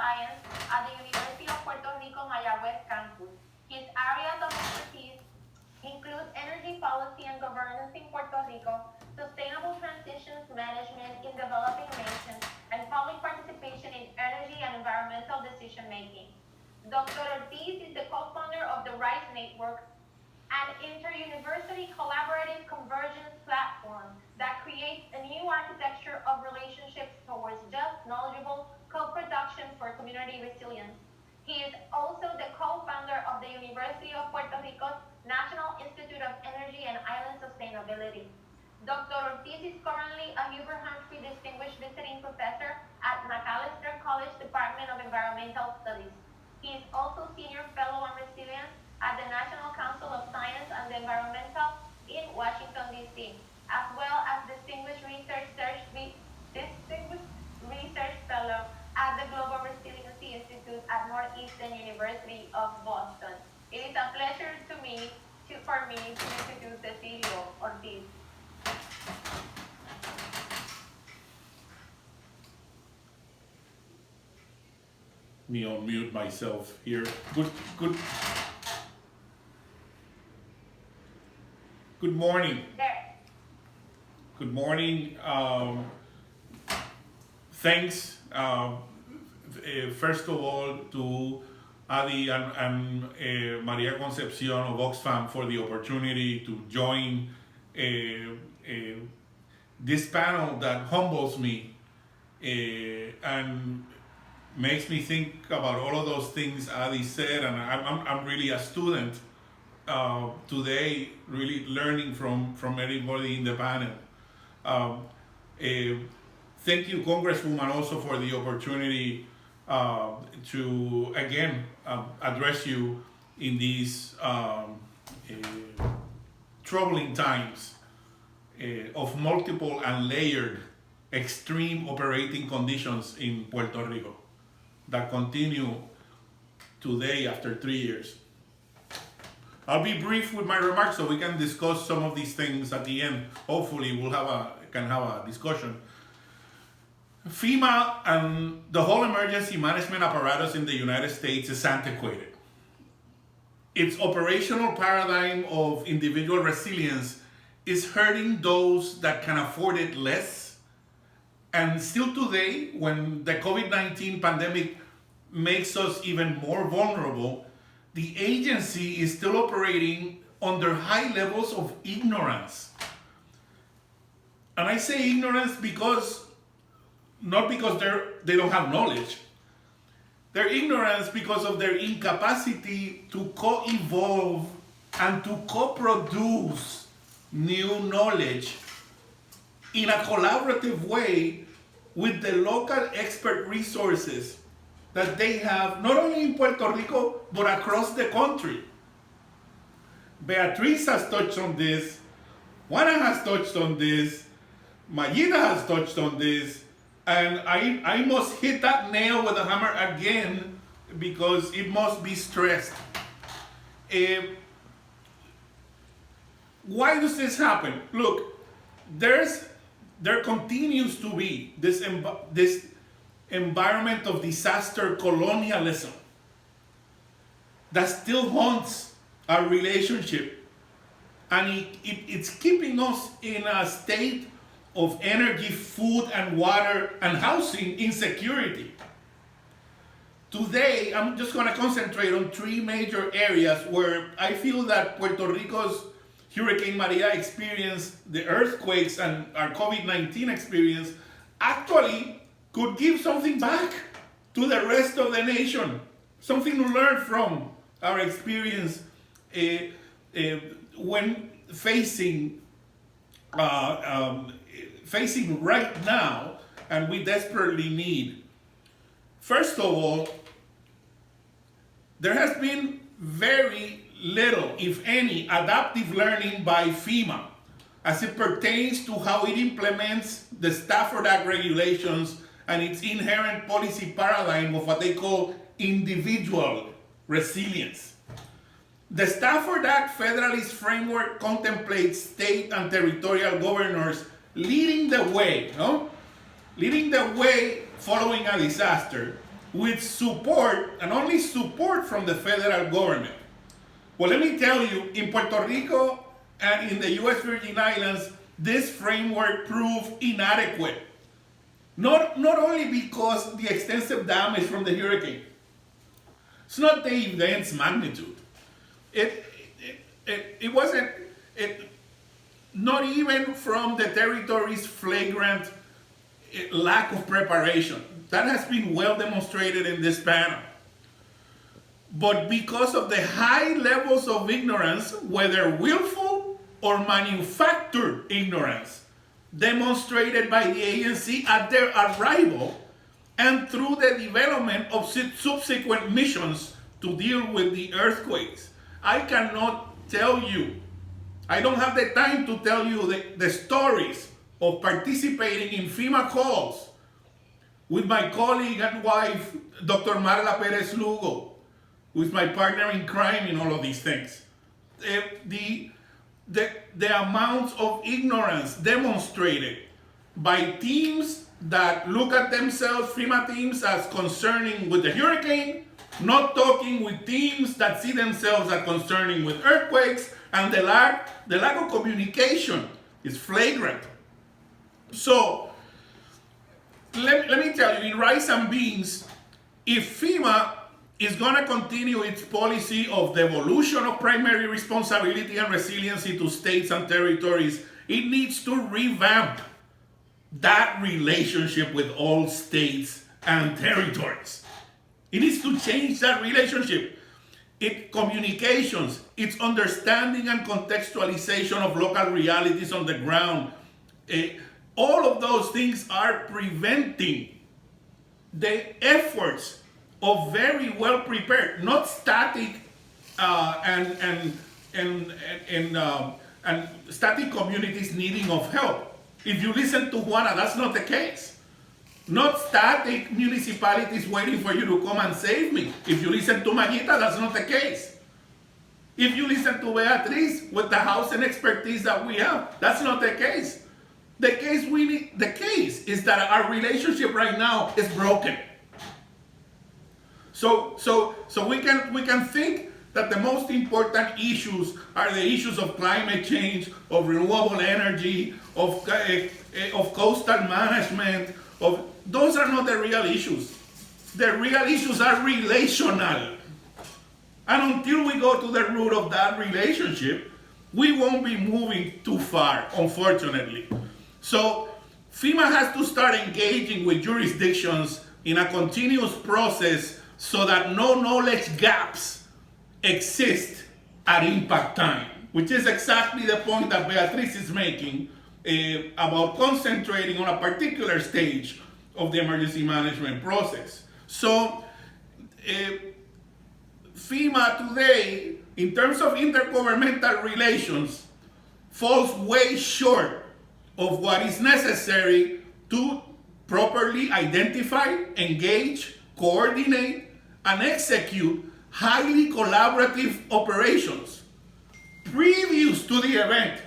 Science at the University of Puerto Rico Mayagüez campus. His areas of expertise include energy policy and governance in Puerto Rico, sustainable transitions management in developing nations, and public participation in energy and environmental decision-making. Dr. Ortiz is the co-founder of the RISE Network, an inter-university collaborative convergence platform that creates a new architecture of relationships towards just, knowledgeable co-production for community resilience. He is also the co-founder of the University of Puerto Rico's National Institute of Energy and Island Sustainability. Dr. Ortiz is currently a Hubert Humphrey Distinguished Visiting Professor at Macalester College Department of Environmental Studies. He is also Senior Fellow on Resilience at the National Council of Science and the Environmental in Washington, D.C., as well as Distinguished Research Fellow at the Global Resiliency Institute at Northeastern University of Boston. It is a pleasure for me to introduce Cecilio Ortiz. Me unmute myself here. Good morning. There. Good morning. Thanks, first of all, to Adi and Maria Concepcion of Oxfam for the opportunity to join this panel that humbles me and makes me think about all of those things Adi said, and I'm really a student today, really learning from everybody in the panel. Thank you, Congresswoman, also for the opportunity to again address you in these troubling times of multiple and layered extreme operating conditions in Puerto Rico that continue today after 3 years. I'll be brief with my remarks so we can discuss some of these things at the end. Hopefully we'll can have a discussion. FEMA and the whole emergency management apparatus in the United States is antiquated. Its operational paradigm of individual resilience is hurting those that can afford it less. And still today, when the COVID-19 pandemic makes us even more vulnerable, the agency is still operating under high levels of ignorance. And I say ignorance not because they don't have knowledge. They're ignorance because of their incapacity to co-evolve and to co-produce new knowledge in a collaborative way with the local expert resources that they have, not only in Puerto Rico, but across the country. Beatriz has touched on this, Juana has touched on this, Mayida has touched on this, and I must hit that nail with a hammer again because it must be stressed. Why does this happen? Look, there continues to be this environment of disaster colonialism that still haunts our relationship, and it's keeping us in a state of energy, food, and water, and housing insecurity. Today, I'm just going to concentrate on 3 major areas where I feel that Puerto Rico's Hurricane Maria experience, the earthquakes, and our COVID-19 experience actually could give something back to the rest of the nation, something to learn from our experience when facing right now, and we desperately need. First of all, there has been very little, if any, adaptive learning by FEMA as it pertains to how it implements the Stafford Act regulations and its inherent policy paradigm of what they call individual resilience. The Stafford Act Federalist framework contemplates state and territorial governors leading the way, leading the way following a disaster, with support, and only support, from the federal government. Well, let me tell you, in Puerto Rico and in the U.S. Virgin Islands, this framework proved inadequate. Not only because the extensive damage from the hurricane. It's not the event's magnitude. It wasn't, not even from the territory's flagrant lack of preparation. That has been well demonstrated in this panel. But because of the high levels of ignorance, whether willful or manufactured ignorance, demonstrated by the agency at their arrival and through the development of subsequent missions to deal with the earthquakes. I cannot tell you, I don't have the time to tell you the stories of participating in FEMA calls with my colleague and wife, Dr. Marla Perez Lugo, who is my partner in crime in all of these things. The amounts of ignorance demonstrated by teams that look at themselves, FEMA teams, as concerning with the hurricane, not talking with teams that see themselves as concerning with earthquakes, and the lack of communication is flagrant. So, let me tell you, in rice and beans, if FEMA is going to continue its policy of devolution of primary responsibility and resiliency to states and territories, it needs to revamp that relationship with all states and territories. It needs to change that relationship. Its communications, its understanding and contextualization of local realities on the ground, all of those things are preventing the efforts of very well prepared, not static and static communities needing of help. If you listen to Juana, that's not the case. Not static municipalities waiting for you to come and save me. If you listen to Maguita, that's not the case. If you listen to Beatriz with the housing expertise that we have, that's not the case. The case is that our relationship right now is broken. So we can think that the most important issues are the issues of climate change, of renewable energy, of coastal management. Those are not the real issues. The real issues are relational. And until we go to the root of that relationship, we won't be moving too far, unfortunately. So FEMA has to start engaging with jurisdictions in a continuous process so that no knowledge gaps exist at impact time, which is exactly the point that Beatriz is making about concentrating on a particular stage of the emergency management process. So FEMA today, in terms of intergovernmental relations, falls way short of what is necessary to properly identify, engage, coordinate, and execute highly collaborative operations previous to the event.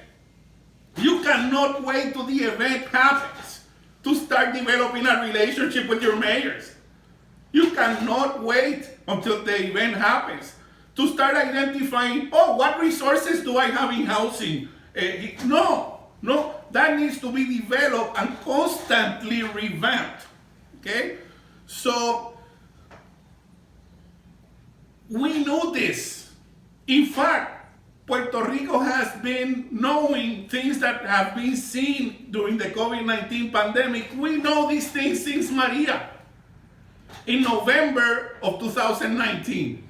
You cannot wait till the event happens to start developing a relationship with your mayors. You cannot wait until the event happens to start identifying, what resources do I have in housing? No, that needs to be developed and constantly revamped, okay? So, we know this. In fact, Puerto Rico has been knowing things that have been seen during the COVID-19 pandemic. We know these things since Maria. In November of 2019,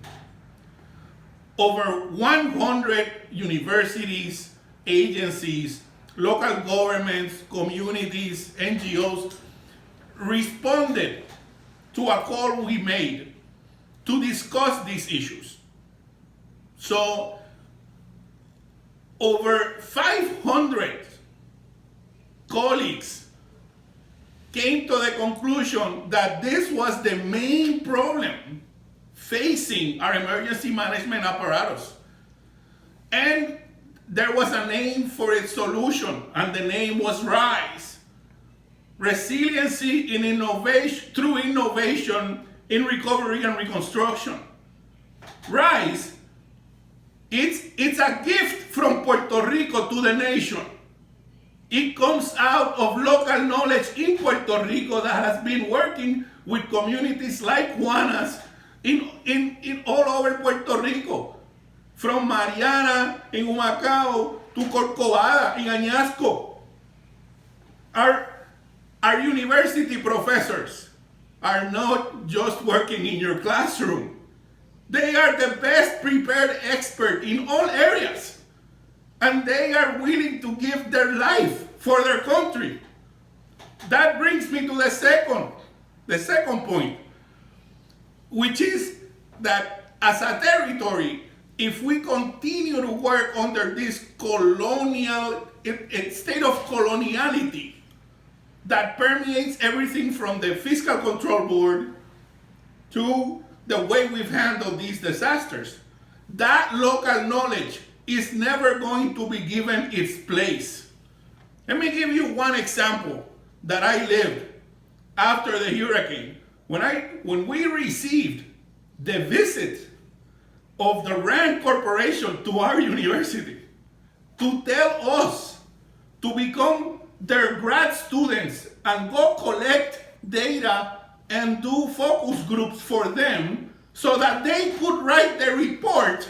over 100 universities, agencies, local governments, communities, NGOs responded to a call we made to discuss these issues. So, over 500 colleagues came to the conclusion that this was the main problem facing our emergency management apparatus. And there was a name for its solution, and the name was RISE. Resiliency in innovation, through innovation in recovery and reconstruction. Rice, it's a gift from Puerto Rico to the nation. It comes out of local knowledge in Puerto Rico that has been working with communities like Juana's in all over Puerto Rico. From Mariana in Humacao to Corcovada in Añasco. Our university professors are not just working in your classroom. They are the best prepared expert in all areas. And they are willing to give their life for their country. That brings me to the second point, which is that as a territory, if we continue to work under this colonial state of coloniality that permeates everything from the Fiscal Control Board to the way we've handled these disasters, that local knowledge is never going to be given its place. Let me give you one example that I lived after the hurricane. When we received the visit of the RAND Corporation to our university to tell us to become their grad students and go collect data and do focus groups for them so that they could write the report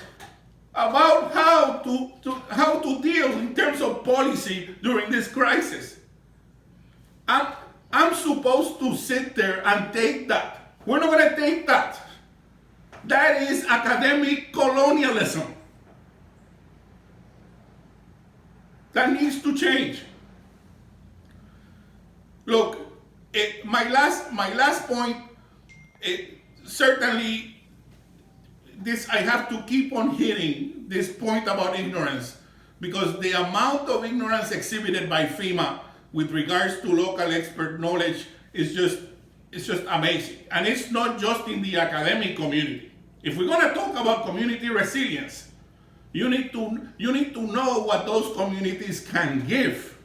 about how to deal in terms of policy during this crisis. I'm supposed to sit there and take that. We're not going to take that. That is academic colonialism. That needs to change. Look, my last point, certainly this I have to keep on hitting this point about ignorance, because the amount of ignorance exhibited by FEMA with regards to local expert knowledge is just amazing. And it's not just in the academic community. If we're going to talk about community resilience, you need to know what those communities can give.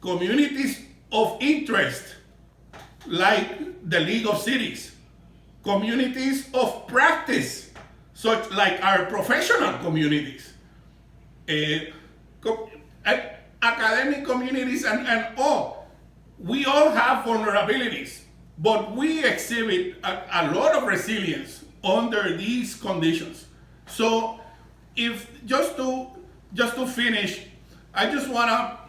Communities of interest, like the League of Cities. Communities of practice, such like our professional communities. Academic communities and all. We all have vulnerabilities, but we exhibit a lot of resilience under these conditions. So if just to finish, I just want to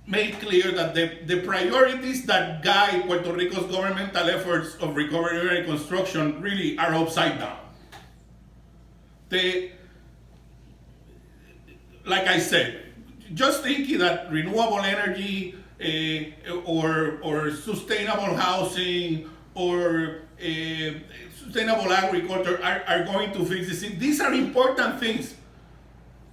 make clear that the priorities that guide Puerto Rico's governmental efforts of recovery and reconstruction really are upside down. Like I said, just thinking that renewable energy or sustainable housing or sustainable agriculture are going to fix this. These are important things.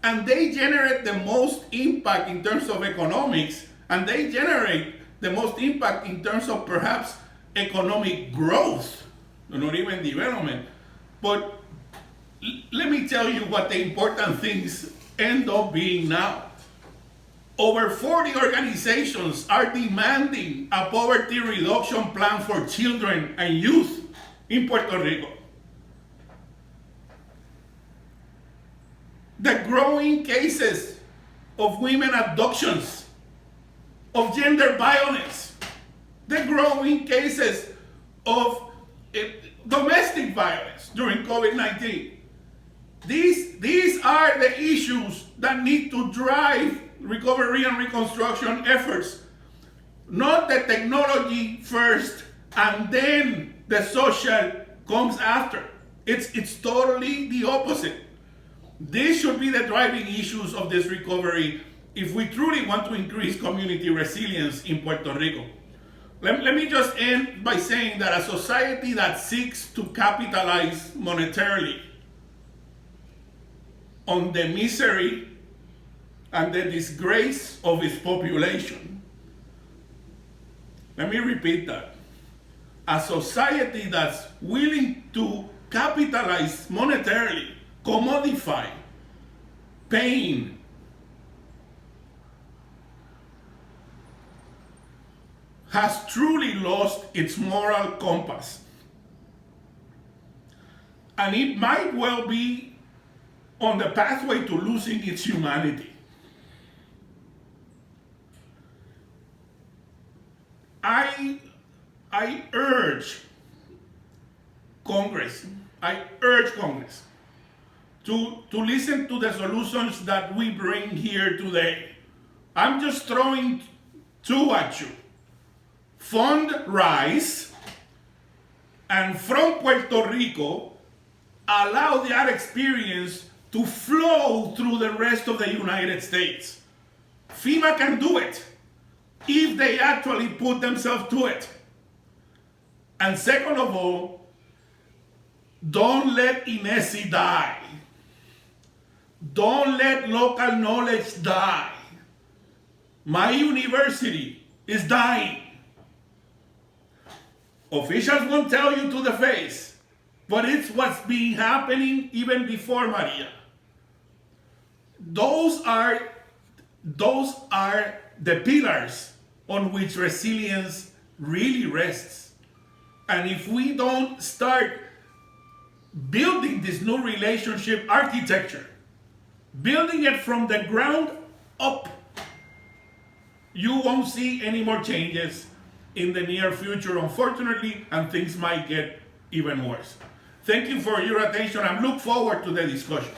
And they generate the most impact in terms of economics, and they generate the most impact in terms of perhaps economic growth, not even development. But let me tell you what the important things end up being now. Over 40 organizations are demanding a poverty reduction plan for children and youth in Puerto Rico. The growing cases of women abductions, of gender violence, the growing cases of domestic violence during COVID-19. These are the issues that need to drive recovery and reconstruction efforts, not the technology first and then the social comes after. It's totally the opposite. These should be the driving issues of this recovery if we truly want to increase community resilience in Puerto Rico. Let me just end by saying that a society that seeks to capitalize monetarily on the misery and the disgrace of its population. Let me repeat that. A society that's willing to capitalize monetarily, commodify pain, has truly lost its moral compass. and it might well be on the pathway to losing its humanity. I urge Congress to listen to the solutions that we bring here today. I'm just throwing two at you. Fund RISE, and from Puerto Rico, allow that experience to flow through the rest of the United States. FEMA can do it if they actually put themselves to it. And second of all, don't let INESI die. Don't let local knowledge die. My university is dying. Officials won't tell you to the face, but it's what's been happening even before Maria. Those are the pillars on which resilience really rests. And if we don't start building this new relationship architecture, building it from the ground up, you won't see any more changes in the near future, unfortunately, and things might get even worse. Thank you for your attention and look forward to the discussion.